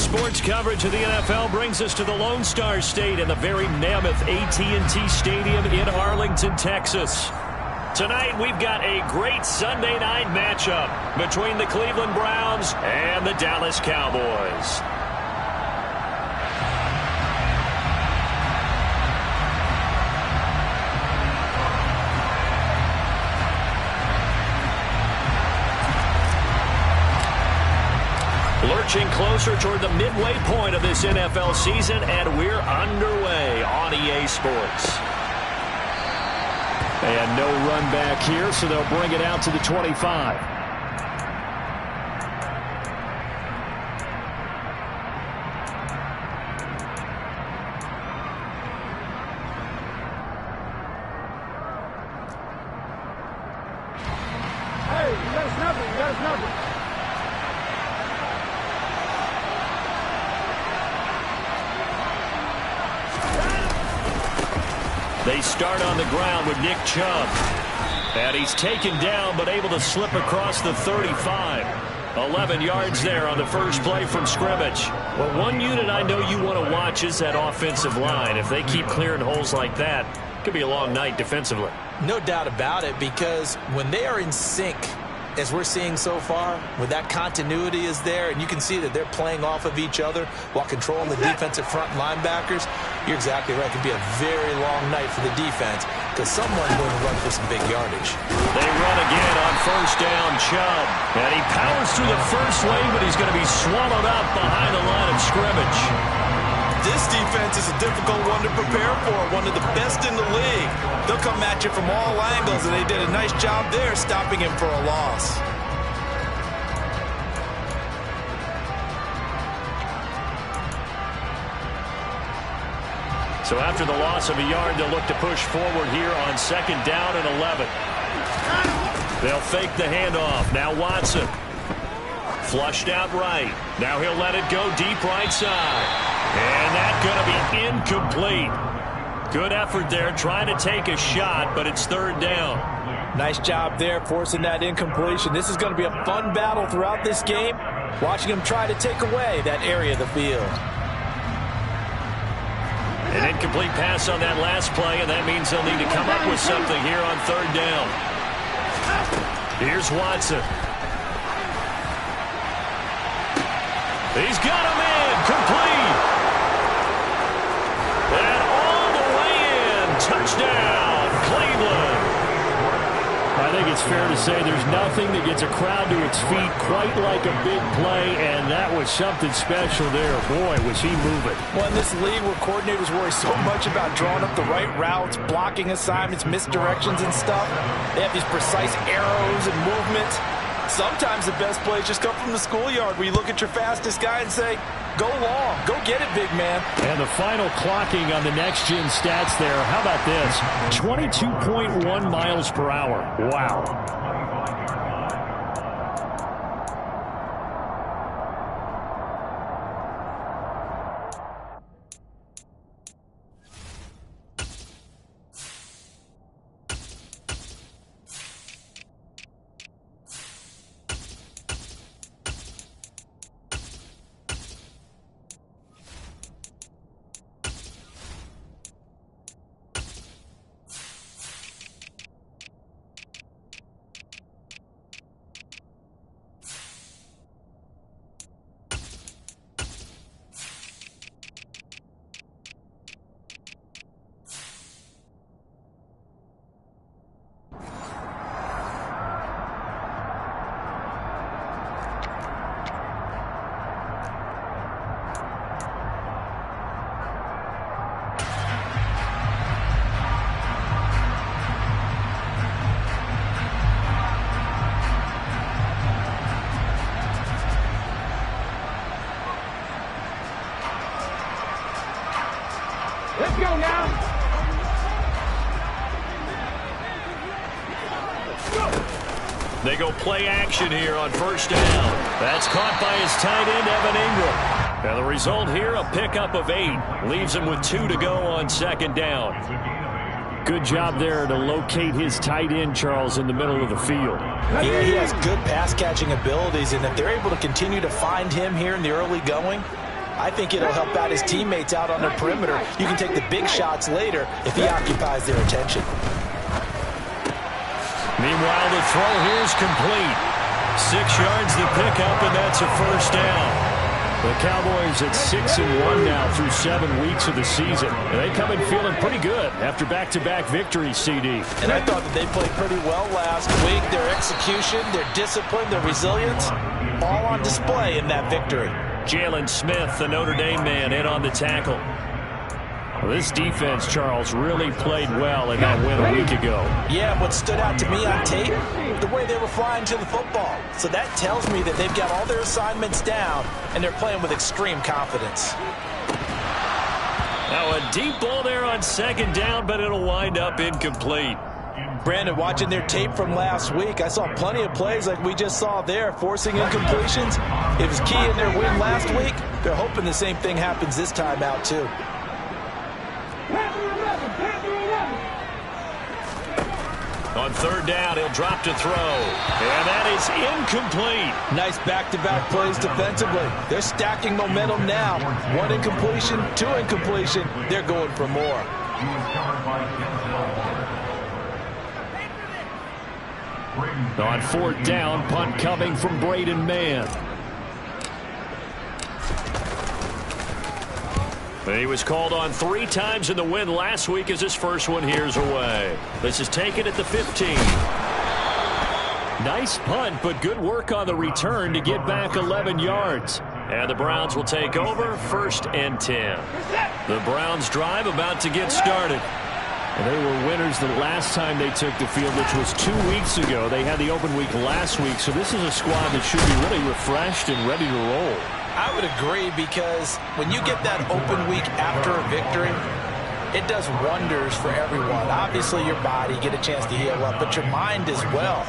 Sports coverage of the NFL brings us to the Lone Star State in the very mammoth AT&T Stadium in Arlington, Texas. Tonight, we've got a great Sunday night matchup between the Cleveland Browns and the Dallas Cowboys. Lurching closer toward the midway point of this NFL season, and we're underway on EA Sports. And no run back here, so they'll bring it out to the 25. Hey, you got a snapper, you got a snapper. They start on the ground with Nick Chubb. And he's taken down but able to slip across the 35. 11 yards there on the first play from scrimmage. Well, one unit I know you want to watch is that offensive line. If they keep clearing holes like that, it could be a long night defensively. No doubt about it, because when they are in sync, as we're seeing so far, when that continuity is there and you can see that they're playing off of each other while controlling the defensive front linebackers, you're exactly right. It could be a very long night for the defense because someone's going to run for some big yardage. They run again on first down, Chubb. And he powers through the first wave, but he's going to be swallowed up behind the line of scrimmage. This defense is a difficult one to prepare for, one of the best in the league. They'll come at you from all angles, and they did a nice job there stopping him for a loss. So after the loss of a yard, they'll look to push forward here on second down and 11. They'll fake the handoff. Now Watson. Flushed out right. Now he'll let it go deep right side. And that's going to be incomplete. Good effort there trying to take a shot, but it's third down. Nice job there forcing that incompletion. This is going to be a fun battle throughout this game, watching him try to take away that area of the field. An incomplete pass on that last play, and that means they'll need to come up with something here on third down. Here's Watson. He's got him in. Complete. And all the way in. Touchdown, Cleveland. I think it's fair to say there's nothing that gets a crowd to its feet quite like a big play, and that was something special there. Boy, was he moving. Well, in this league where coordinators worry so much about drawing up the right routes, blocking assignments, misdirections and stuff, they have these precise arrows and movements. Sometimes the best plays just come from the schoolyard where you look at your fastest guy and say, go long, go get it, big man. And the final clocking on the next-gen stats there. How about this? 22.1 miles per hour. Wow. Let's go now. They go play action here on first down. That's caught by his tight end, Evan Ingram. Now the result here, a pickup of 8. Leaves him with 2 to go on second down. Good job there to locate his tight end, Charles, in the middle of the field. Yeah, he has good pass-catching abilities, and if they're able to continue to find him here in the early going, I think it'll help out his teammates out on the perimeter. You can take the big shots later if he occupies their attention. Meanwhile, the throw here is complete. 6 yards the pickup, and that's a first down. The Cowboys at 6-1 now through 7 weeks of the season. And they come in feeling pretty good after back-to-back victories, CD. And I thought that they played pretty well last week. Their execution, their discipline, their resilience, all on display in that victory. Jalen Smith, the Notre Dame man, in on the tackle. Well, this defense, Charles, really played well in that win a week ago. Yeah, what stood out to me on tape, the way they were flying to the football. So that tells me that they've got all their assignments down, and they're playing with extreme confidence. Now a deep ball there on 2nd down, but it'll wind up incomplete. Brandon, watching their tape from last week, I saw plenty of plays like we just saw there, forcing incompletions. It was key in their win last week. They're hoping the same thing happens this time out, too. On 3rd down, he'll drop to throw. And that is incomplete. Nice back-to-back plays defensively. They're stacking momentum now. 1 incompletion, 2 incompletion. They're going for more. On 4th down, punt coming from Braden Mann. He was called on 3 times in the win last week as his first one here's away. This is taken at the 15. Nice punt, but good work on the return to get back 11 yards. And the Browns will take over 1st and 10. The Browns drive about to get started. And they were winners the last time they took the field, which was 2 weeks ago. They had the open week last week, so this is a squad that should be really refreshed and ready to roll. I would agree, because when you get that open week after a victory, it does wonders for everyone. Obviously, your body, get a chance to heal up, but your mind as well.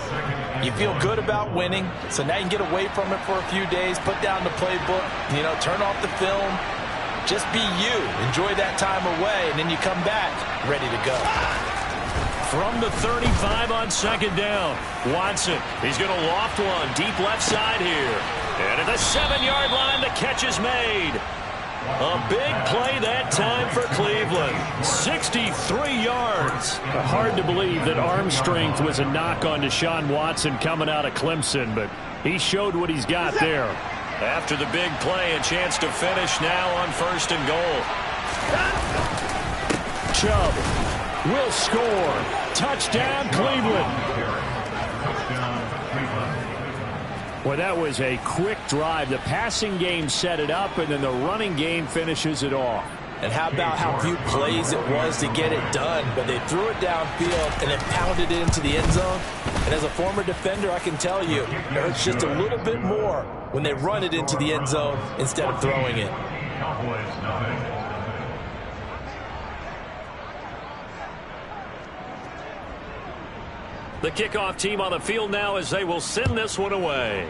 You feel good about winning, so now you can get away from it for a few days, put down the playbook, turn off the film. Just be you. Enjoy that time away, and then you come back ready to go. From the 35 on 2nd down, Watson. He's going to loft one deep left side here. And at the 7-yard line, the catch is made. A big play that time for Cleveland. 63 yards. Hard to believe that arm strength was a knock on Deshaun Watson coming out of Clemson, but he showed what he's got there. After the big play, a chance to finish now on 1st and goal. Chubb will score. Touchdown, Cleveland. Well, that was a quick drive. The passing game set it up, and then the running game finishes it off. And how about how few plays it was to get it done, but they threw it downfield and then pounded it into the end zone. And as a former defender, I can tell you, it hurts just a little bit more when they run it into the end zone instead of throwing it. The kickoff team on the field now as they will send this one away.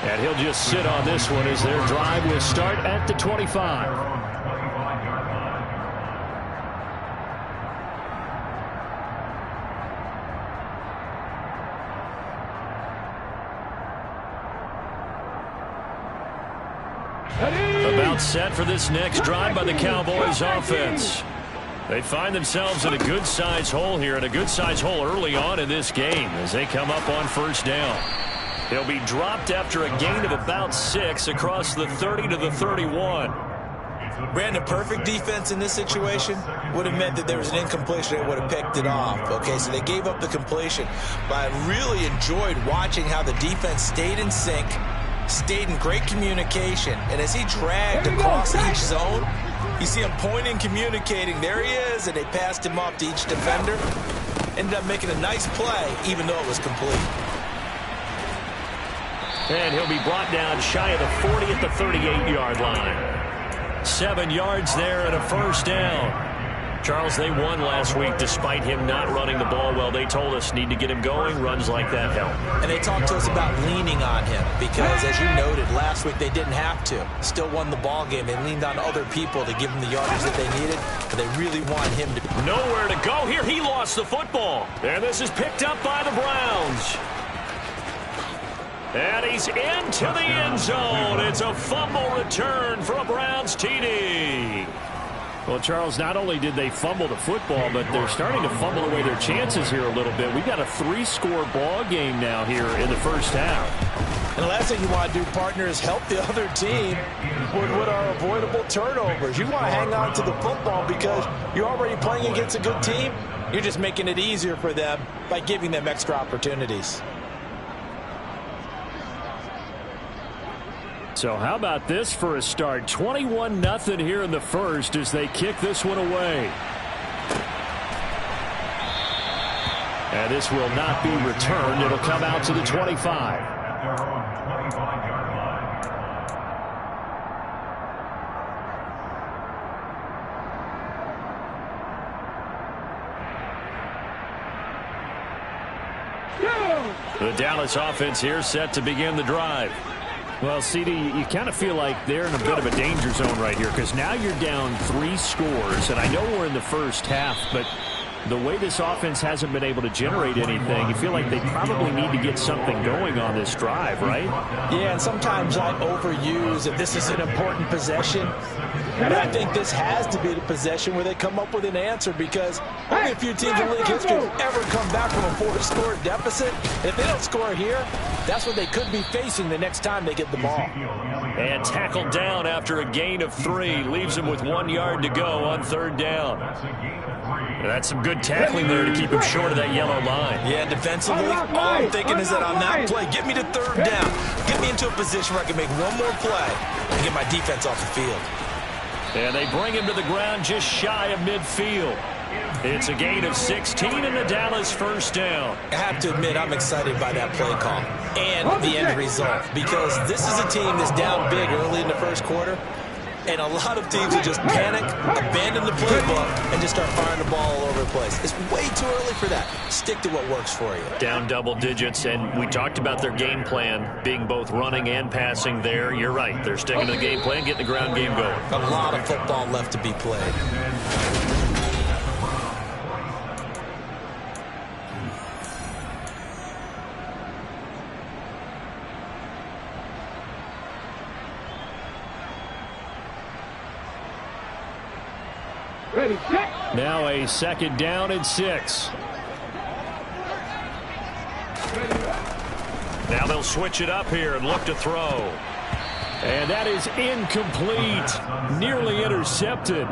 And he'll just sit on this one as their drive will start at the 25. About set for this next drive by the Cowboys offense. They find themselves in a good-sized hole here, and a good-sized hole early on in this game as they come up on 1st down. They'll be dropped after a gain of about 6 across the 30 to the 31. Brandon, perfect defense in this situation would have meant that there was an incompletion and would have picked it off. Okay, so they gave up the completion. But I really enjoyed watching how the defense stayed in sync, stayed in great communication, and as he dragged across each zone, you see him pointing, communicating. There he is, and they passed him off to each defender. Ended up making a nice play, even though it was complete. And he'll be brought down shy of the 40 at the 38-yard line. 7 yards there and a 1st down. Charles, they won last week despite him not running the ball well. They told us need to get him going. Runs like that help. And they talked to us about leaning on him because, as you noted, last week they didn't have to. Still won the ball game. They leaned on other people to give them the yardage that they needed, but they really want him to be. Nowhere to go here. He lost the football. And this is picked up by the Browns. And he's into the end zone. It's a fumble return for a Browns TD. Well, Charles, not only did they fumble the football, but they're starting to fumble away their chances here a little bit. We've got a 3-score ball game now here in the first half. And the last thing you want to do, partner, is help the other team with what are avoidable turnovers. You want to hang on to the football because you're already playing against a good team. You're just making it easier for them by giving them extra opportunities. So how about this for a start? 21-0 here in the first as they kick this one away. And this will not be returned. It'll come out to the 25. The Dallas offense here set to begin the drive. Well, CD, you kind of feel like they're in a bit of a danger zone right here because now you're down 3 scores, and I know we're in the first half, but the way this offense hasn't been able to generate anything, you feel like they probably need to get something going on this drive, right? Yeah, and sometimes I overuse if this is an important possession. But I think this has to be the possession where they come up with an answer because only a few teams in league history have ever come back from a 4-score deficit. If they don't score here, that's what they could be facing the next time they get the ball. And tackled down after a gain of 3. Leaves him with 1 yard to go on 3rd down. That's some good tackling there to keep him short of that yellow line. Yeah, defensively, all I'm thinking is that on that play, get me to 3rd down. Get me into a position where I can make one more play and get my defense off the field. And they bring him to the ground just shy of midfield. It's a gain of 16 and the Dallas first down. I have to admit, I'm excited by that play call and the end result because this is a team that's down big early in the first quarter. And a lot of teams will just panic, abandon the playbook, and just start firing the ball all over the place. It's way too early for that. Stick to what works for you. Down double digits, and we talked about their game plan being both running and passing there. You're right. They're sticking to the game plan, getting the ground game going. A lot of football left to be played. Now a 2nd down and 6. Now they'll switch it up here and look to throw. And that is incomplete. Nearly intercepted.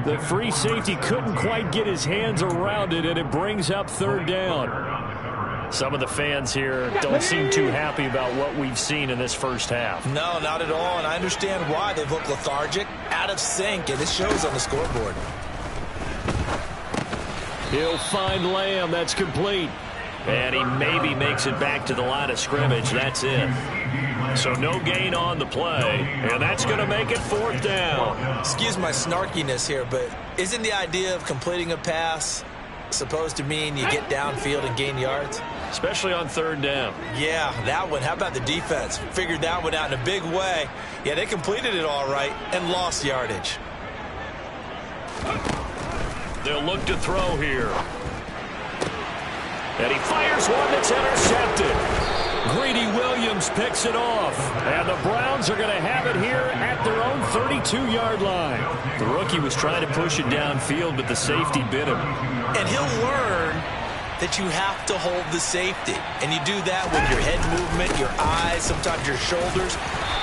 The free safety couldn't quite get his hands around it, and it brings up 3rd down. Some of the fans here don't seem too happy about what we've seen in this first half. No, not at all, and I understand why. They've looked lethargic, out of sync, and it shows on the scoreboard. He'll find Lamb. That's complete. And he maybe makes it back to the line of scrimmage. That's it. So no gain on the play, and that's going to make it 4th down. Excuse my snarkiness here, but isn't the idea of completing a pass supposed to mean you get downfield and gain yards? Especially on 3rd down. Yeah, that one. How about the defense? Figured that one out in a big way. Yeah, they completed it all right and lost yardage. They'll look to throw here. And he fires one that's intercepted. Greedy Williams picks it off. And the Browns are going to have it here at their own 32-yard line. The rookie was trying to push it downfield, but the safety bit him. And he'll learn that you have to hold the safety. And you do that with your head movement, your eyes, sometimes your shoulders.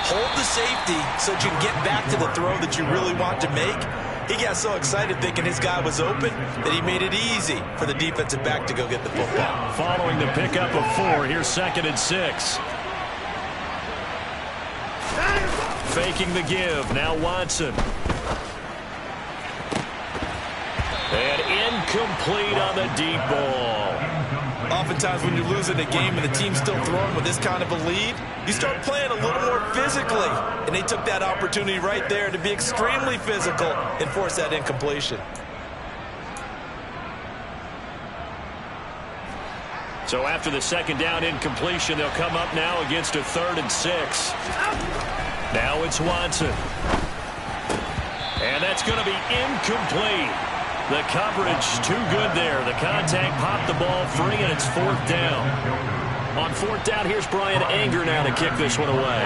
Hold the safety so that you can get back to the throw that you really want to make. He got so excited thinking his guy was open that he made it easy for the defensive back to go get the football. Following the pickup of 4, here's 2nd and 6. Faking the give. Now Watson. And incomplete on the deep ball. Oftentimes when you're losing a game and the team's still throwing with this kind of a lead, you start playing a little more physically. And they took that opportunity right there to be extremely physical and force that incompletion. So after the 2nd down incompletion, they'll come up now against a 3rd and 6. Now it's Watson. And that's going to be incomplete. The coverage too good there. The contact popped the ball free, and it's 4th down. On fourth down, here's Brian Anger now to kick this one away.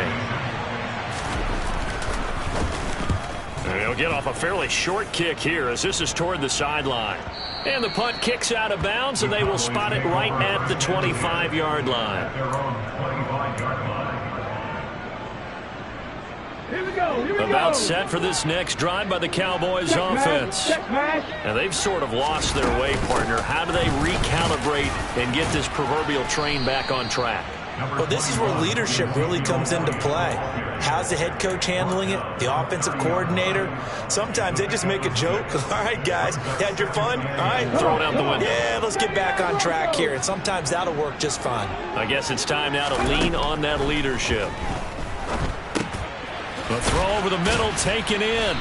And he'll get off a fairly short kick here as this is toward the sideline. And the punt kicks out of bounds, and they will spot it right at the 25-yard line. Here we go. About set for this next drive by the Cowboys offense. And they've sort of lost their way, partner. How do they recalibrate and get this proverbial train back on track? Well, this is where leadership really comes into play. How's the head coach handling it? The offensive coordinator? Sometimes they just make a joke. All right, guys, had your fun? All right, throw it out the window. Yeah, let's get back on track here. And sometimes that'll work just fine. I guess it's time now to lean on that leadership. The throw over the middle, taken in.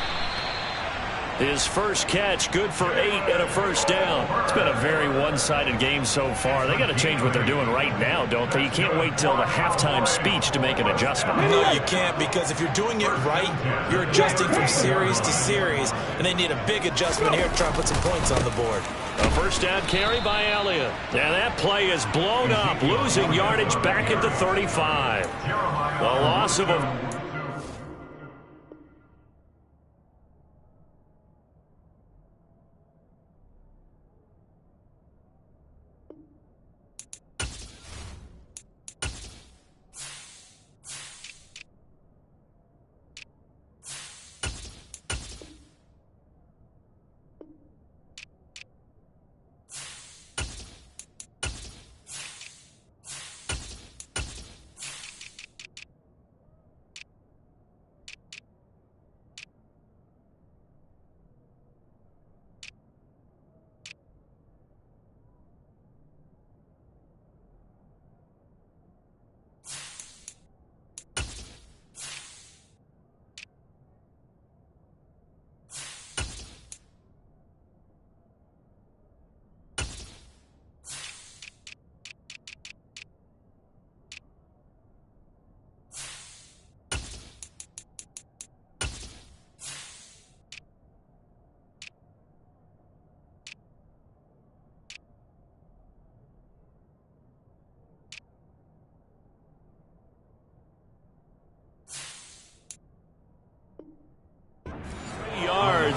His first catch, good for 8 and a first down. It's been a very one-sided game so far. They got to change what they're doing right now, don't they? You can't wait till the halftime speech to make an adjustment. No, you can't, because if you're doing it right, you're adjusting from series to series, and they need a big adjustment here to try and put some points on the board. A first down carry by Elliott. And that play is blown up, losing yardage back at the 35. The loss of a...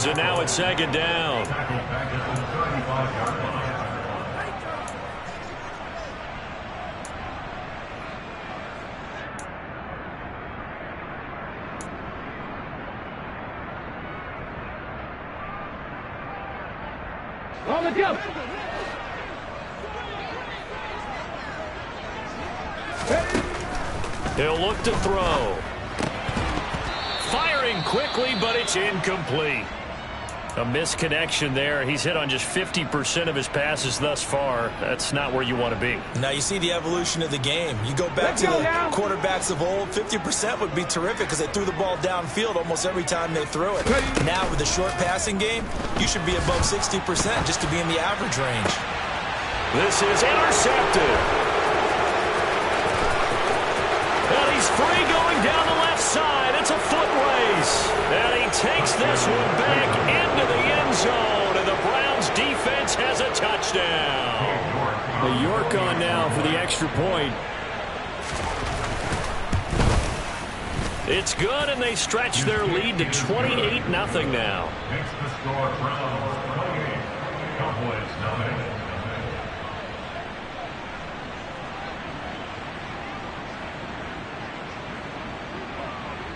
And now it's second down. On the jump. He'll look to throw. Firing quickly, but it's incomplete. A misconnection there. He's hit on just 50% of his passes thus far. That's not where you want to be. Now you see the evolution of the game. You go back to the quarterbacks of old, 50% would be terrific because they threw the ball downfield almost every time they threw it. Now with the short passing game, you should be above 60% just to be in the average range. This is intercepted. And he's free going down the left side. It's a foot race. And he takes this one back into the end zone. And the Browns defense has a touchdown. A York on now for the extra point. It's good, and they stretch their lead to 28-0 now. Makes the score Browns 28, Cowboys 9.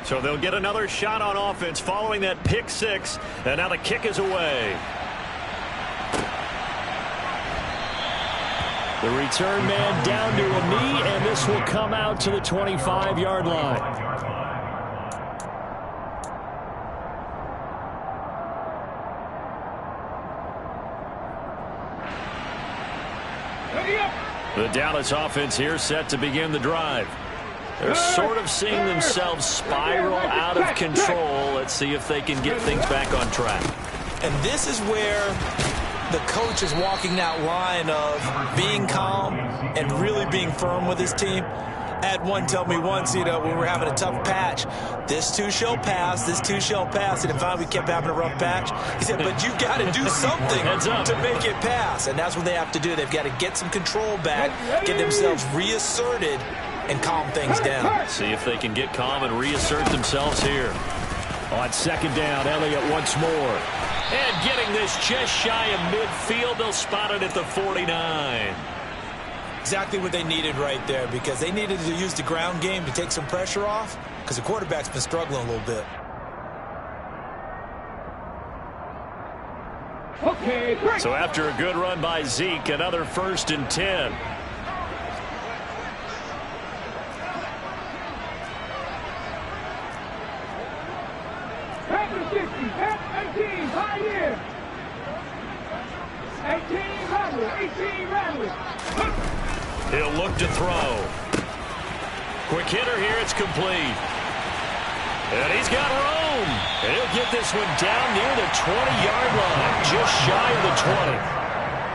So they'll get another shot on offense following that pick six, and now the kick is away. The return man down to a knee, and this will come out to the 25-yard line. The Dallas offense here set to begin the drive. They're sort of seeing themselves spiral out of control. Let's see if they can get things back on track. And this is where the coach is walking that line of being calm and really being firm with his team. I had one tell me once, when we were having a tough patch, this too shall pass, this too shall pass. And finally we kept having a rough patch. He said, but you've got to do something to make it pass. And that's what they have to do. They've got to get some control back, get themselves reasserted, and calm things down. See if they can get calm and reassert themselves here. On second down, Elliott once more. And getting this just shy of midfield, they'll spot it at the 49. Exactly what they needed right there, because they needed to use the ground game to take some pressure off, because the quarterback's been struggling a little bit. Okay, break. So after a good run by Zeke, another 1st and 10. Back to 60. Back 18. High here. 18 rattle. 18 rattle. He'll look to throw. Quick hitter here. It's complete. And he's got room. And he'll get this one down near the 20-yard line, just shy of the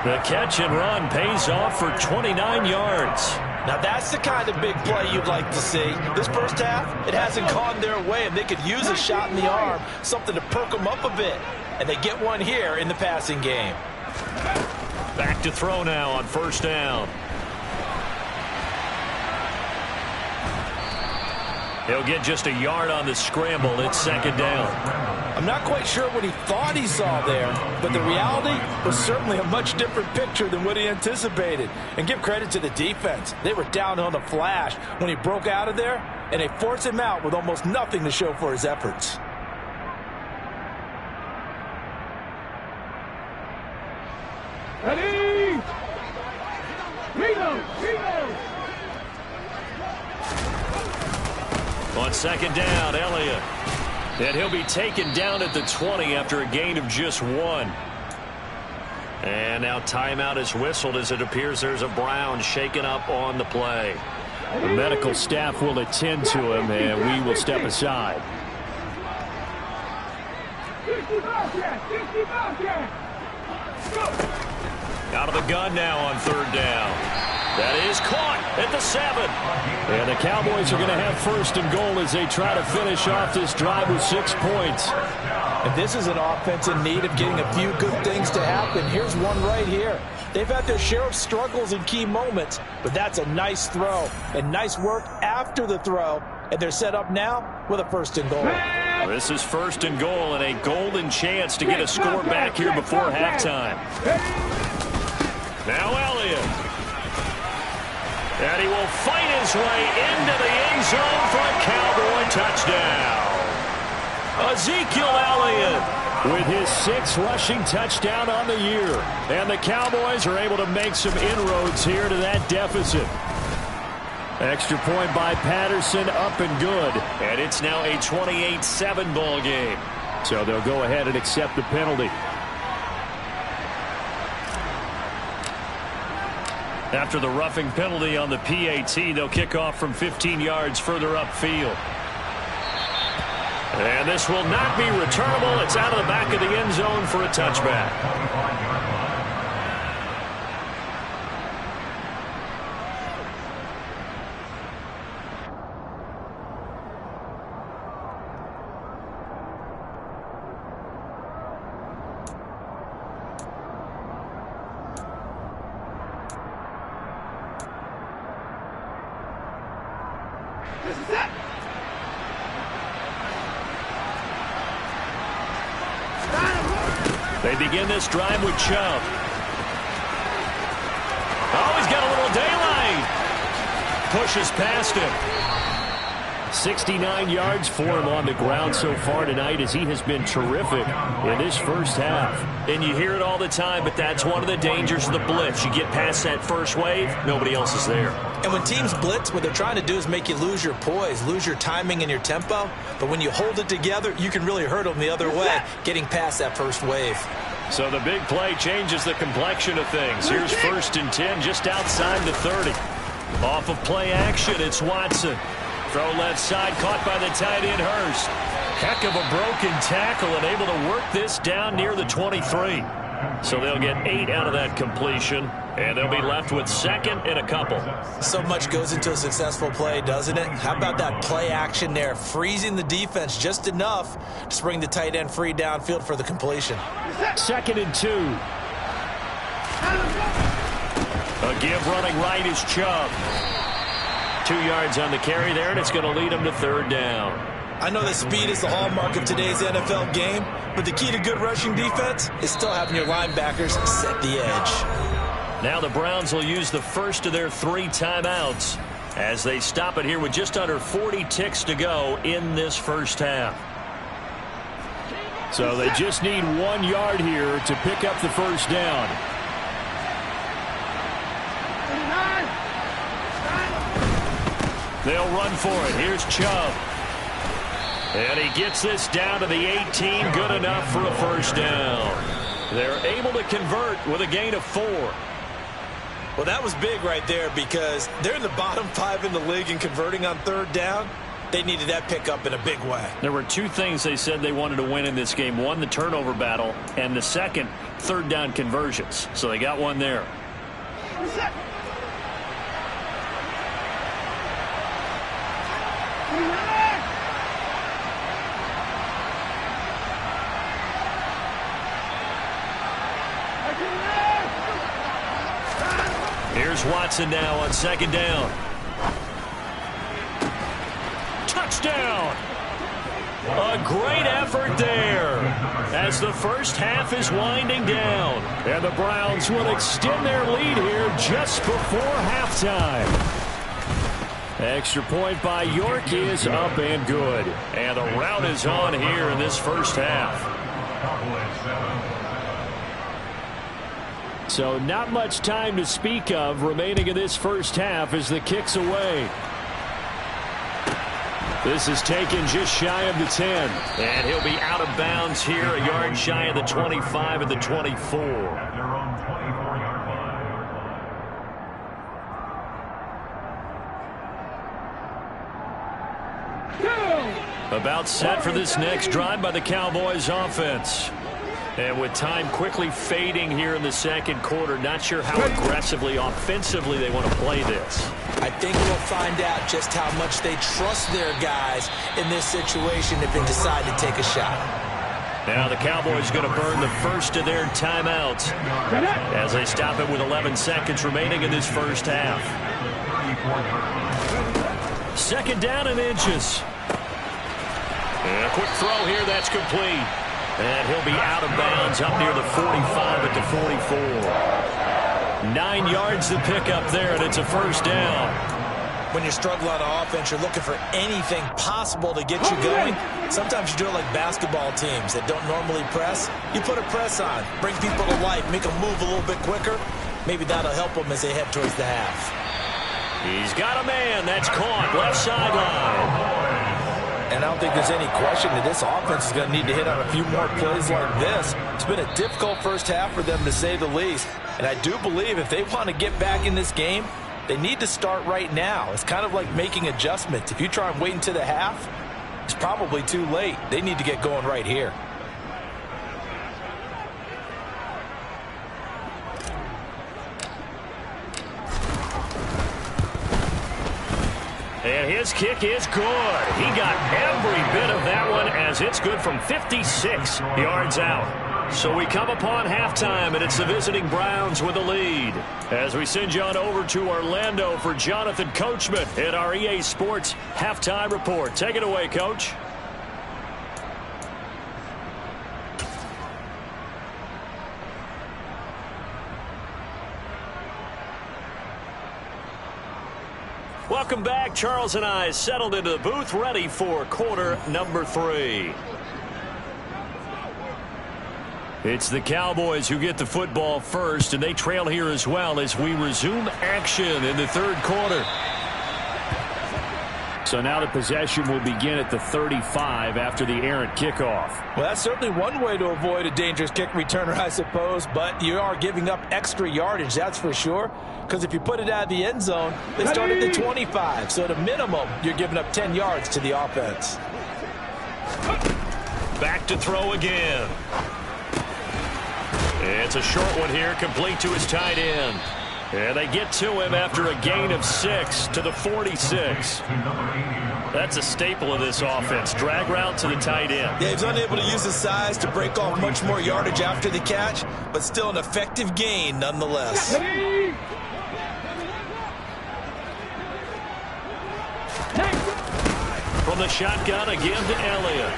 20. The catch and run pays off for 29 yards. Now that's the kind of big play you'd like to see. This first half, it hasn't gone their way, and they could use a shot in the arm, something to perk them up a bit. And they get one here in the passing game. Back to throw now on 1st down. He'll get just a yard on the scramble. It's 2nd down. I'm not quite sure what he thought he saw there, but the reality was certainly a much different picture than what he anticipated. And give credit to the defense. They were down on the flash when he broke out of there, and they forced him out with almost nothing to show for his efforts. Ready? Reload. Reload. On 2nd down, Elliott. And he'll be taken down at the 20 after a gain of just 1. And now timeout is whistled as it appears there's a Brown shaken up on the play. The medical staff will attend to him, and we will step aside. 60 Bobcat. 60 Bobcat. Out of the gun now on 3rd down. That is caught at the 7. And the Cowboys are going to have 1st and goal as they try to finish off this drive with 6 points. And this is an offense in need of getting a few good things to happen. Here's one right here. They've had their share of struggles in key moments, but that's a nice throw and nice work after the throw. And they're set up now with a 1st and goal. This is 1st and goal and a golden chance to get a score back here before halftime. Now Elliott. And he will fight his way into the end zone for a Cowboy touchdown. Ezekiel Elliott with his 6th rushing touchdown on the year. And the Cowboys are able to make some inroads here to that deficit. Extra point by Patterson, up and good. And it's now a 28-7 ball game. So they'll go ahead and accept the penalty. After the roughing penalty on the PAT, they'll kick off from 15 yards further upfield. And this will not be returnable. It's out of the back of the end zone for a touchback. They begin this drive with Chubb. Oh, he's got a little daylight. Pushes past him. 69 yards for him on the ground so far tonight as he has been terrific in this first half. And you hear it all the time, but that's one of the dangers of the blitz. You get past that first wave, nobody else is there. And when teams blitz, what they're trying to do is make you lose your poise, lose your timing and your tempo. But when you hold it together, you can really hurt them the other way, getting past that first wave. So the big play changes the complexion of things. Here's 1st and 10 just outside the 30. Off of play action, it's Watson. Throw left side, caught by the tight end Hurst. Heck of a broken tackle and able to work this down near the 23. So they'll get 8 out of that completion, and they'll be left with second and a couple. So much goes into a successful play, doesn't it? How about that play action there, freezing the defense just enough to spring the tight end free downfield for the completion. 2nd and 2. A give running right is Chubb. 2 yards on the carry there, and it's going to lead him to 3rd down. I know that speed is the hallmark of today's NFL game, but the key to good rushing defense is still having your linebackers set the edge. Now the Browns will use the first of their 3 timeouts as they stop it here with just under 40 ticks to go in this first half. So they just need 1 yard here to pick up the first down. They'll run for it. Here's Chubb. And he gets this down to the 18. Good enough for a first down. They're able to convert with a gain of 4. Well, that was big right there because they're in the bottom 5 in the league in converting on 3rd down. They needed that pickup in a big way. There were 2 things they said they wanted to win in this game. One, the turnover battle, and the second, 3rd down conversions. So they got one there. Here's Watson now on 2nd down. Touchdown! A great effort there as the first half is winding down. And the Browns will extend their lead here just before halftime. Extra point by York is up and good. And the rout is on here in this first half. So not much time to speak of remaining in this first half as the kick's away. This is taken just shy of the 10. And he'll be out of bounds here, a yard shy of the 25 and the 24. About set for this next drive by the Cowboys offense. And with time quickly fading here in the second quarter, not sure how aggressively, offensively they want to play this. I think we'll find out just how much they trust their guys in this situation if they decide to take a shot. Now the Cowboys going to burn the first of their timeouts as they stop it with 11 seconds remaining in this first half. 2nd down and inches. And a quick throw here, that's complete. And he'll be out of bounds up near the 45 at the 44. 9 yards to pick up there, and it's a first down. When you're struggling on offense, you're looking for anything possible to get you going. Sometimes you do it like basketball teams that don't normally press. You put a press on, bring people to life, make them move a little bit quicker. Maybe that'll help them as they head towards the half. He's got a man. That's caught left sideline. And I don't think there's any question that this offense is going to need to hit on a few more plays like this. It's been a difficult first half for them, to say the least. And I do believe if they want to get back in this game, they need to start right now. It's kind of like making adjustments. If you try and wait until the half, it's probably too late. They need to get going right here. And his kick is good. He got every bit of that one as it's good from 56 yards out. So we come upon halftime, and it's the visiting Browns with the lead. As we send you on over to Orlando for Jonathan Coachman at our EA Sports Halftime Report. Take it away, Coach. Welcome back. Charles and I settled into the booth, ready for quarter number 3. It's the Cowboys who get the football first, and they trail here as well as we resume action in the 3rd quarter. So now the possession will begin at the 35 after the errant kickoff. Well, that's certainly one way to avoid a dangerous kick returner, I suppose, but you are giving up extra yardage, that's for sure, because if you put it out of the end zone, they start at the 25, so at a minimum, you're giving up 10 yards to the offense. Back to throw again. It's a short one here, complete to his tight end. And they get to him after a gain of 6 to the 46. That's a staple of this offense. Drag route to the tight end. Yeah, he's unable to use his size to break off much more yardage after the catch, but still an effective gain nonetheless. From the shotgun again to Elliott.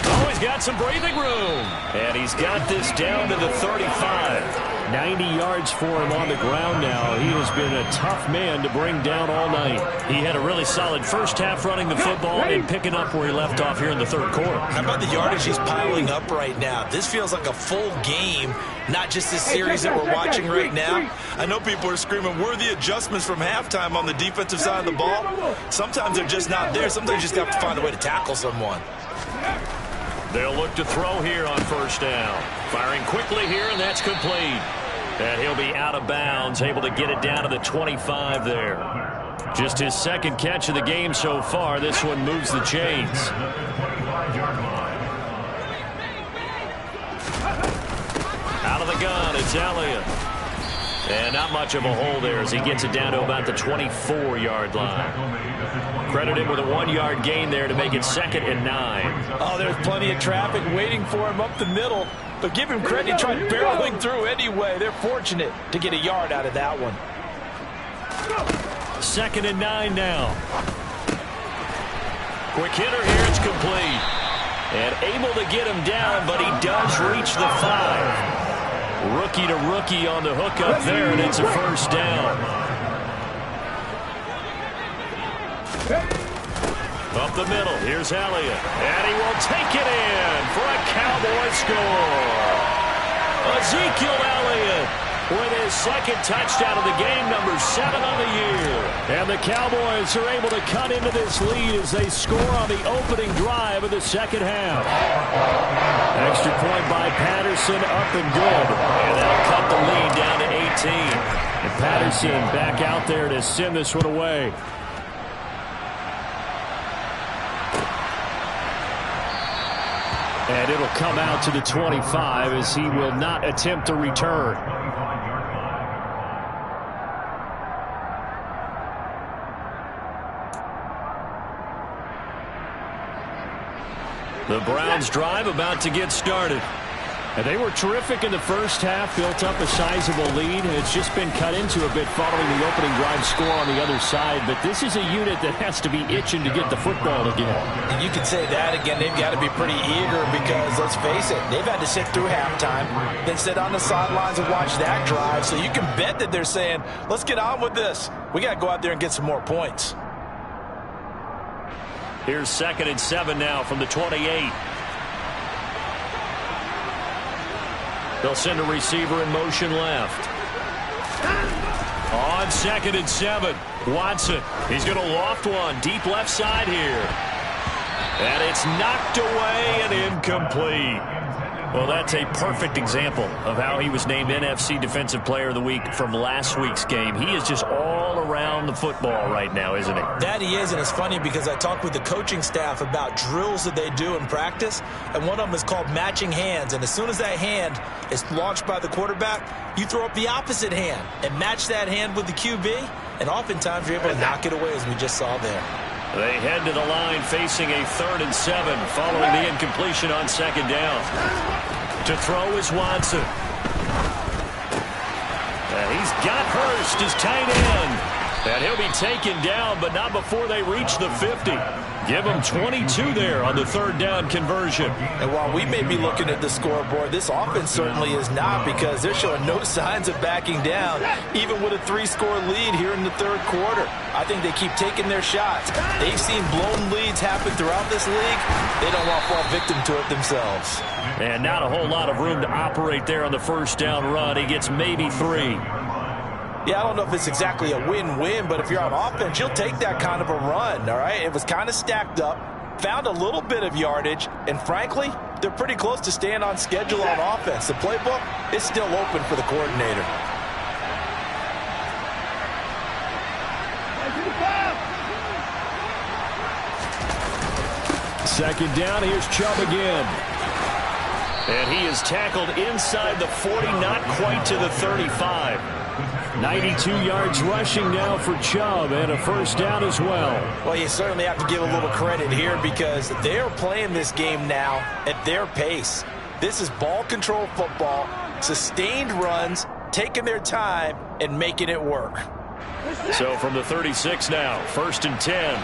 Oh, he's got some breathing room. And he's got this down to the 35. 90 yards for him on the ground now. He has been a tough man to bring down all night. He had a really solid first half running the football and picking up where he left off here in the third quarter. How about the yardage he's piling up right now? This feels like a full game, not just this series that we're watching right now. I know people are screaming worthy adjustments from halftime on the defensive side of the ball. Sometimes they're just not there. Sometimes you just have to find a way to tackle someone. They'll look to throw here on first down. Firing quickly here, and that's complete. And he'll be out of bounds, able to get it down to the 25 there. Just his second catch of the game so far. This one moves the chains. Out of the gun, it's Elliott. And not much of a hole there as he gets it down to about the 24-yard line. Credit him with a 1-yard gain there to make it 2nd and 9. Oh, there's plenty of traffic waiting for him up the middle. But give him credit, he tried barreling through anyway. They're fortunate to get a yard out of that one. 2nd and 9 now. Quick hitter here, it's complete. And able to get him down, but he does reach the 5. Rookie to rookie on the hook up there, and it's a first down. Up the middle, here's Elliott. And he will take it in for a Cowboy score. Ezekiel Elliott with his second touchdown of the game, number 7 on the year. And the Cowboys are able to cut into this lead as they score on the opening drive of the second half. Extra point by Patterson, up and good. And that'll cut the lead down to 18. And Patterson back out there to send this one away. And it'll come out to the 25 as he will not attempt a return. The Browns drive about to get started. And they were terrific in the first half, built up a sizable lead. It's just been cut into a bit following the opening drive score on the other side. But this is a unit that has to be itching to get the football again. And you can say that again. They've got to be pretty eager because, let's face it, they've had to sit through halftime, then sit on the sidelines and watch that drive. So you can bet that they're saying, let's get on with this. We got to go out there and get some more points. Here's 2nd and 7 now from the 28. They'll send a receiver in motion left. On 2nd and 7, Watson. He's going to loft one deep left side here. And it's knocked away and incomplete. Well, that's a perfect example of how he was named NFC Defensive Player of the Week from last week's game. He is just all around the football right now, isn't he? That he is, and it's funny because I talked with the coaching staff about drills that they do in practice, and one of them is called matching hands. And as soon as that hand is launched by the quarterback, you throw up the opposite hand and match that hand with the QB, and oftentimes you're able to knock it away, as we just saw there. They head to the line facing a 3rd and 7 following the incompletion on 2nd down. To throw is Watson. And he's got Hurst, his tight end. And he'll be taken down, but not before they reach the 50. Give him 22 there on the 3rd down conversion. And while we may be looking at the scoreboard, this offense certainly is not, because they're showing no signs of backing down, even with a 3-score lead here in the 3rd quarter. I think they keep taking their shots. They've seen blown leads happen throughout this league. They don't want to fall victim to it themselves. And not a whole lot of room to operate there on the first down run. He gets maybe 3. Yeah, I don't know if it's exactly a win-win, but if you're on offense, you'll take that kind of a run, all right? It was kind of stacked up, found a little bit of yardage, and frankly, they're pretty close to staying on schedule on offense. The playbook is still open for the coordinator. Second down, here's Chubb again. And he is tackled inside the 40, not quite to the 35. 92 yards rushing now for Chubb, and a first down as well. Well, you certainly have to give a little credit here because they're playing this game now at their pace. This is ball control football, sustained runs, taking their time, and making it work. So from the 36 now, 1st and 10.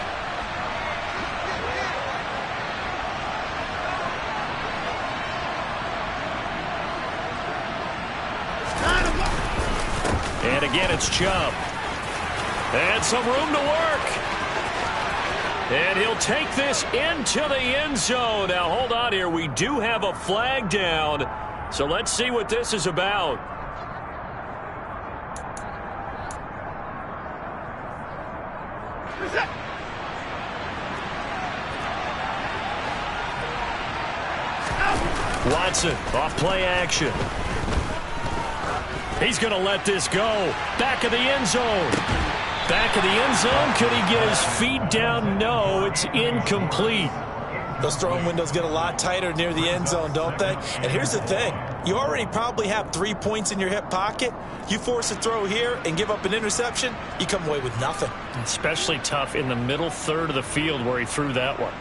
And again, it's Chubb. And some room to work. And he'll take this into the end zone. Now, hold on here. We do have a flag down. So let's see what this is about. Watson, off play action. He's going to let this go. Back of the end zone. Back of the end zone. Could he get his feet down? No, it's incomplete. Those throwing windows get a lot tighter near the end zone, don't they? And here's the thing. You already probably have 3 points in your hip pocket. You force a throw here and give up an interception, you come away with nothing. Especially tough in the middle third of the field where he threw that one.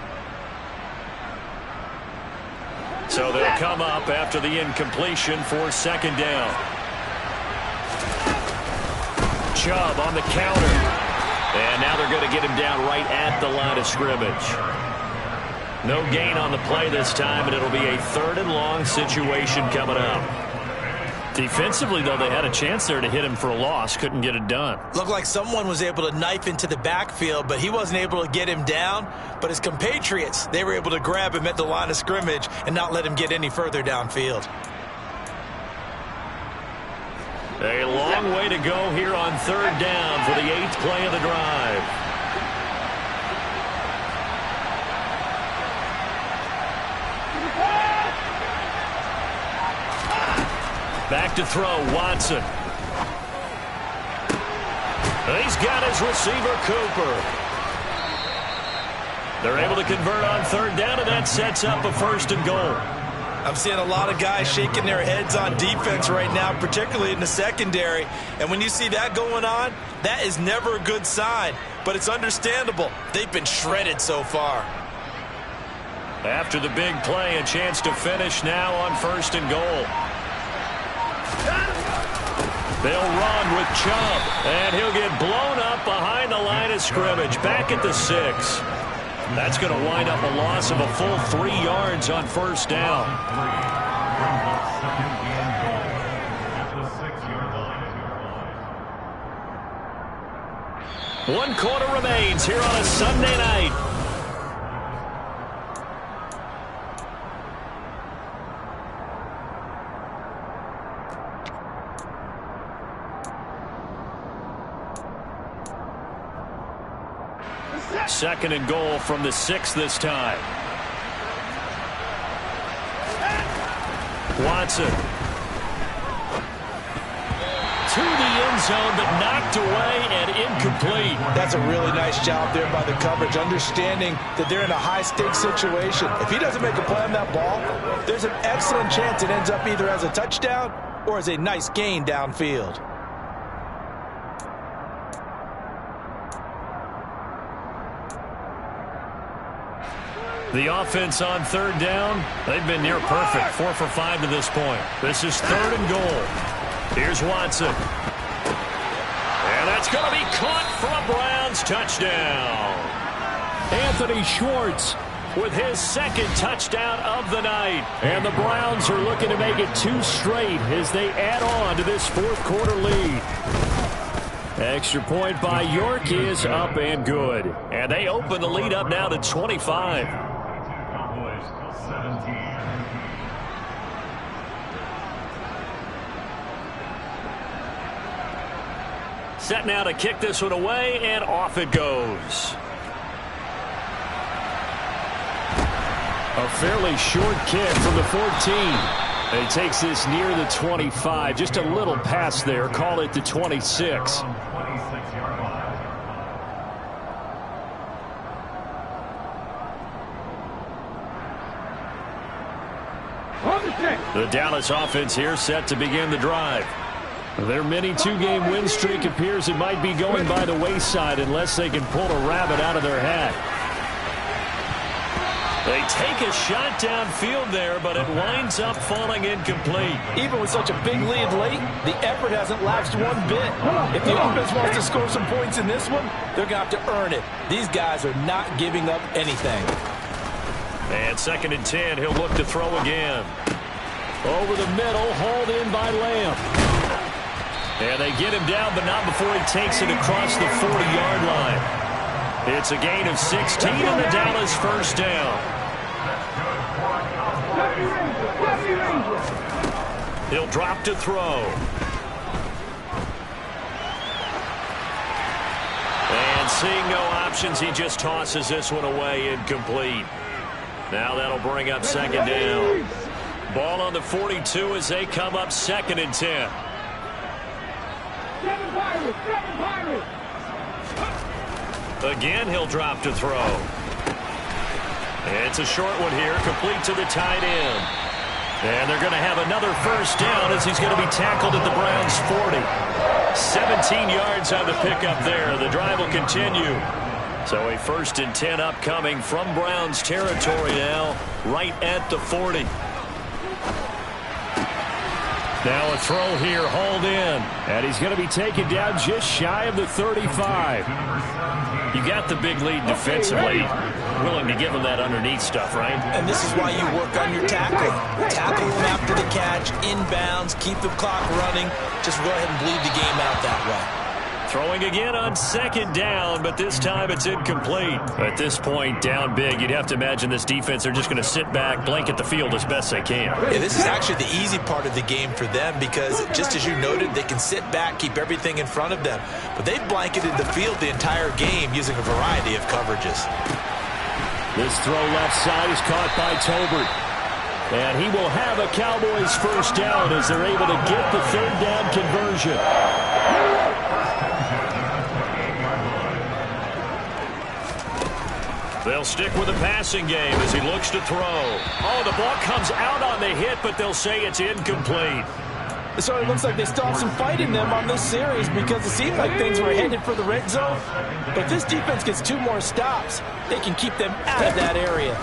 So they'll come up after the incompletion for 2nd down. Chubb on the counter. And now they're going to get him down right at the line of scrimmage. No gain on the play this time, and it'll be a 3rd and long situation coming up. Defensively, though, they had a chance there to hit him for a loss. Couldn't get it done. Looked like someone was able to knife into the backfield, but he wasn't able to get him down. But his compatriots, they were able to grab him at the line of scrimmage and not let him get any further downfield. A long way to go here on 3rd down for the 8th play of the drive. Back to throw, Watson. He's got his receiver, Cooper. They're able to convert on 3rd down, and that sets up a 1st and goal. I'm seeing a lot of guys shaking their heads on defense right now, particularly in the secondary. And when you see that going on, that is never a good sign. But it's understandable. They've been shredded so far. After the big play, a chance to finish now on 1st and goal. They'll run with Chubb, and he'll get blown up behind the line of scrimmage, back at the 6. That's going to wind up a loss of a full 3 yards on 1st down. One quarter remains here on a Sunday night. Second and goal from the 6 this time. Watson. To the end zone, but knocked away and incomplete. That's a really nice job there by the coverage, understanding that they're in a high-stakes situation. If he doesn't make a play on that ball, there's an excellent chance it ends up either as a touchdown or as a nice gain downfield. The offense on 3rd down, they've been near perfect. 4 for 5 to this point. This is 3rd and goal. Here's Watson. And that's going to be caught for a Browns touchdown. Anthony Schwartz with his 2nd touchdown of the night. And the Browns are looking to make it 2 straight as they add on to this 4th quarter lead. Extra point by York is up and good. And they open the lead up now to 25. Set now to kick this one away, and off it goes. A fairly short kick from the 14. He takes this near the 25. Just a little pass there. Call it the 26. On the The Dallas offense here set to begin the drive. Their mini two-game win streak appears it might be going by the wayside unless they can pull a rabbit out of their hat. They take a shot downfield there, but it winds up falling incomplete. Even with such a big lead late, the effort hasn't lapsed one bit. If the offense wants to score some points in this one, they're going to have to earn it. These guys are not giving up anything. And 2nd and 10, he'll look to throw again. Over the middle, hauled in by Lamb. And they get him down, but not before he takes it across the 40-yard line. It's a gain of 16 and the Dallas first down. He'll drop to throw. And seeing no options, he just tosses this one away, incomplete. Now that'll bring up 2nd down. Ball on the 42 as they come up 2nd and 10. Again, he'll drop to throw. It's a short one here, complete to the tight end. And they're going to have another first down as he's going to be tackled at the Browns' 40. 17 yards on the pickup there. The drive will continue. So a 1st and 10 upcoming from Browns territory now, right at the 40. Now a throw here, hauled in. And he's going to be taken down just shy of the 35. You got the big lead defensively. Willing to give him that underneath stuff, right? And this is why you work on your tackling. Tackle him after the catch, inbounds, keep the clock running. Just go ahead and bleed the game out that way. Throwing again on 2nd down, but this time it's incomplete. At this point, down big, you'd have to imagine this defense, they're just going to sit back, blanket the field as best they can. Yeah, this is actually the easy part of the game for them because, just as you noted, they can sit back, keep everything in front of them. But they've blanketed the field the entire game using a variety of coverages. This throw left side is caught by Tolbert. And he will have a Cowboys first down as they're able to get the 3rd down conversion. They'll stick with the passing game as he looks to throw. Oh, the ball comes out on the hit, but they'll say it's incomplete. It sort of looks like they still have some fight in them on this series because it seemed like things were headed for the red zone. But this defense gets 2 more stops. They can keep them out of that area.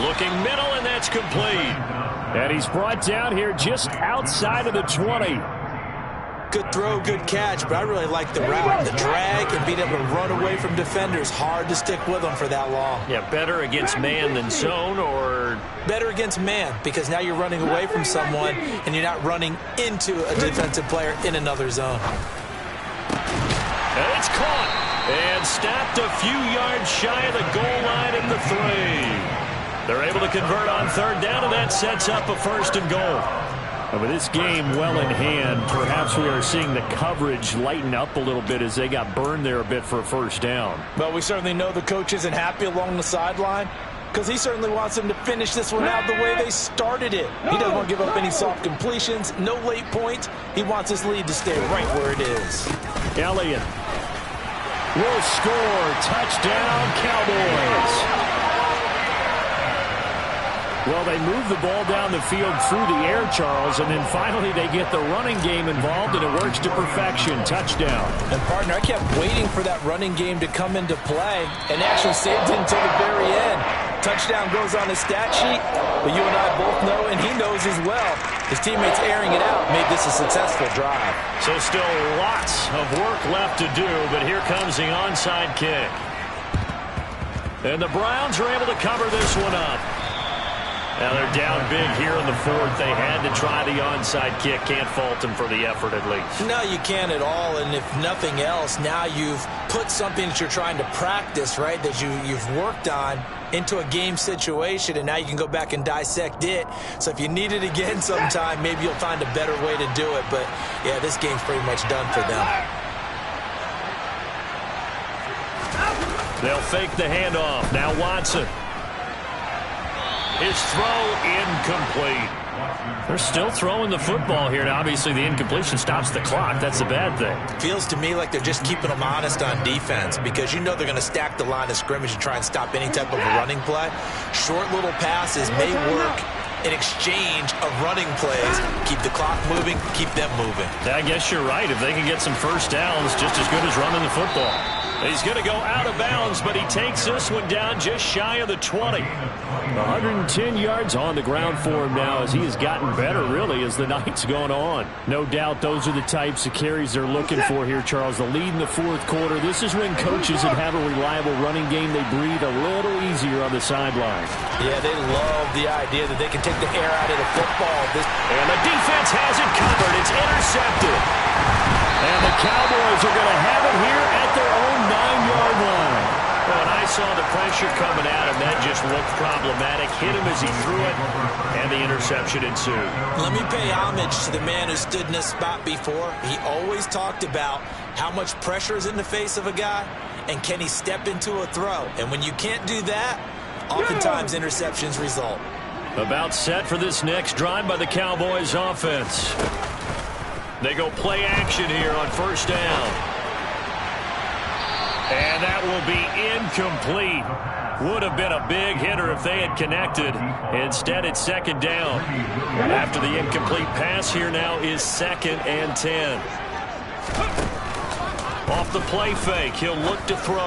Looking middle, and that's complete. And he's brought down here just outside of the 20. Good throw, good catch, but I really like the route. The drag and being able to run away from defenders. Hard to stick with them for that long. Yeah, better against man than zone, or? Better against man, because now you're running away from someone and you're not running into a defensive player in another zone. And it's caught and stopped a few yards shy of the goal line at the 3. They're able to convert on 3rd down, and that sets up a 1st and goal. And with this game well in hand, perhaps we are seeing the coverage lighten up a little bit as they got burned there a bit for a first down. Well, we certainly know the coach isn't happy along the sideline because he certainly wants them to finish this one out the way they started it. He doesn't want to give up any soft completions, no late points. He wants his lead to stay right where it is. Elliott will score. Touchdown, Cowboys. Well, they move the ball down the field through the air, Charles, and then finally they get the running game involved, and it works to perfection. Touchdown. And, partner, I kept waiting for that running game to come into play and actually saved it until the very end. Touchdown goes on his stat sheet, but you and I both know, and he knows as well, his teammates airing it out made this a successful drive. So still lots of work left to do, but here comes the onside kick. And the Browns are able to cover this one up. Now they're down big here in the 4th. They had to try the onside kick. Can't fault them for the effort at least. No, you can't at all. And if nothing else, now you've put something that you're trying to practice, right, that you've worked on into a game situation, and now you can go back and dissect it. So if you need it again sometime, maybe you'll find a better way to do it. But, yeah, this game's pretty much done for them. They'll fake the handoff. Now Watson. His throw incomplete. They're still throwing the football here. Now, obviously, the incompletion stops the clock. That's a bad thing. Feels to me like they're just keeping them honest on defense because you know they're going to stack the line of scrimmage and try and stop any type of a running play. Short little passes may work in exchange of running plays. Keep the clock moving, keep them moving. I guess you're right. If they can get some first downs, just as good as running the football. He's going to go out of bounds, but he takes this one down just shy of the 20. 110 yards on the ground for him now as he has gotten better, really, as the night's gone on. No doubt those are the types of carries they're looking for here, Charles. The lead in the fourth quarter. This is when coaches that have a reliable running game, they breathe a little easier on the sideline. Yeah, they love the idea that they can take the air out of the football. And the defense has it covered. It's intercepted. And the Cowboys are going to have it here at their own 9-yard line. When I saw the pressure coming at him, that just looked problematic. Hit him as he threw it, and the interception ensued. Let me pay homage to the man who stood in this spot before. He always talked about how much pressure is in the face of a guy, and can he step into a throw. And when you can't do that, oftentimes interceptions result. About set for this next drive by the Cowboys offense. They go play action here on first down. And that will be incomplete. Would have been a big hitter if they had connected. Instead, it's second down. After the incomplete pass, here now is 2nd and 10. Off the play fake, he'll look to throw.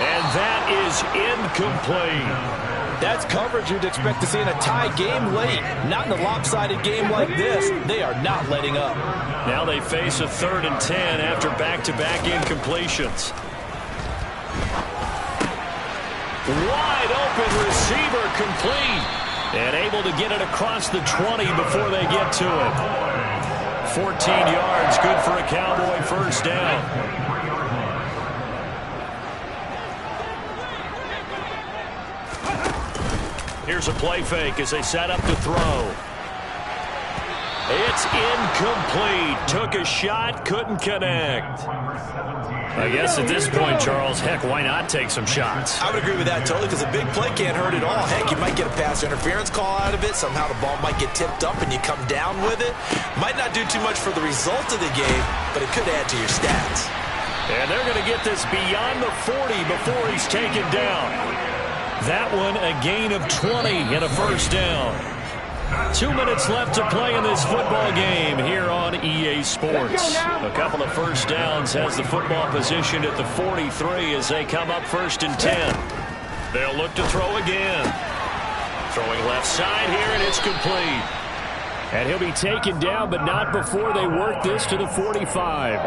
And that is incomplete. That's coverage you'd expect to see in a tie game late. Not in a lopsided game like this. They are not letting up. Now they face a 3rd and 10 after back-to-back incompletions. Wide open receiver complete. And able to get it across the 20 before they get to it. 14 yards, good for a Cowboy first down. Here's a play fake as they set up to throw. It's incomplete. Took a shot, couldn't connect. I guess at this point, Charles, heck, why not take some shots? I would agree with that totally because a big play can't hurt at all. Heck, you might get a pass interference call out of it. Somehow the ball might get tipped up and you come down with it. Might not do too much for the result of the game, but it could add to your stats. And they're going to get this beyond the 40 before he's taken down. That one a gain of 20 and a first down. 2 minutes left to play in this football game here on EA Sports. A couple of first downs has the football positioned at the 43 as they come up 1st and 10. They'll look to throw again. Throwing left side here, and it's complete. And he'll be taken down, but not before they work this to the 45.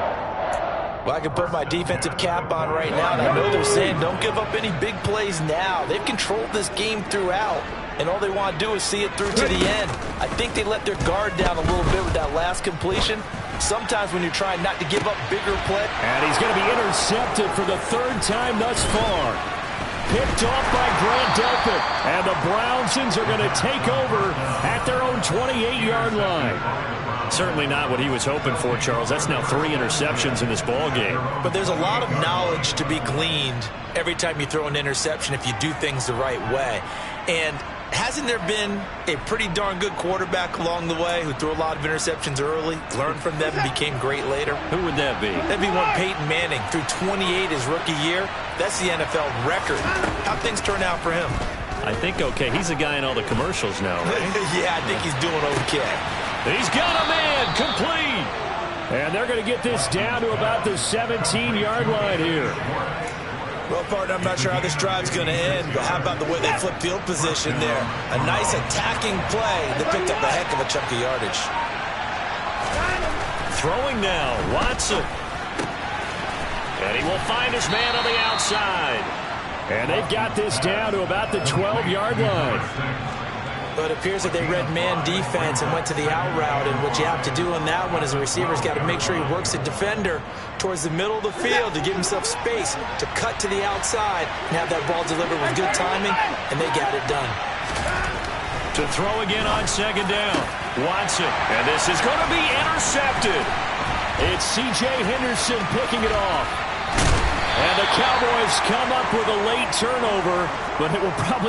Well, I can put my defensive cap on right now, and I know they're saying don't give up any big plays now. They've controlled this game throughout, and all they want to do is see it through to the end. I think they let their guard down a little bit with that last completion. Sometimes when you're trying not to give up bigger play. And he's going to be intercepted for the 3rd time thus far. Picked off by Grant Delpit, and the Brownsons are going to take over at their own 28-yard line. Certainly not what he was hoping for, Charles. That's now 3 interceptions in this ball game. But there's a lot of knowledge to be gleaned every time you throw an interception if you do things the right way. And hasn't there been a pretty darn good quarterback along the way who threw a lot of interceptions early, learned from them, and became great later? Who would that be? That'd be one Peyton Manning. Threw 28 his rookie year. That's the NFL record. How'd things turn out for him? I think okay. He's the guy in all the commercials now, right? Yeah, I think he's doing okay. He's got a man complete. And they're going to get this down to about the 17-yard line here. Well, partner, I'm not sure how this drive's going to end, but how about the way they flip field position there? A nice attacking play that picked up a heck of a chunk of yardage. Throwing now, Watson. And he will find his man on the outside. And they've got this down to about the 12-yard line. But it appears that they read man defense and went to the out route, and what you have to do on that one is the receiver's got to make sure he works the defender towards the middle of the field to give himself space to cut to the outside and have that ball delivered with good timing, and they got it done. To throw again on 2nd down. Watson, and this is going to be intercepted. It's C.J. Henderson picking it off. And the Cowboys come up with a late turnover, but it will probably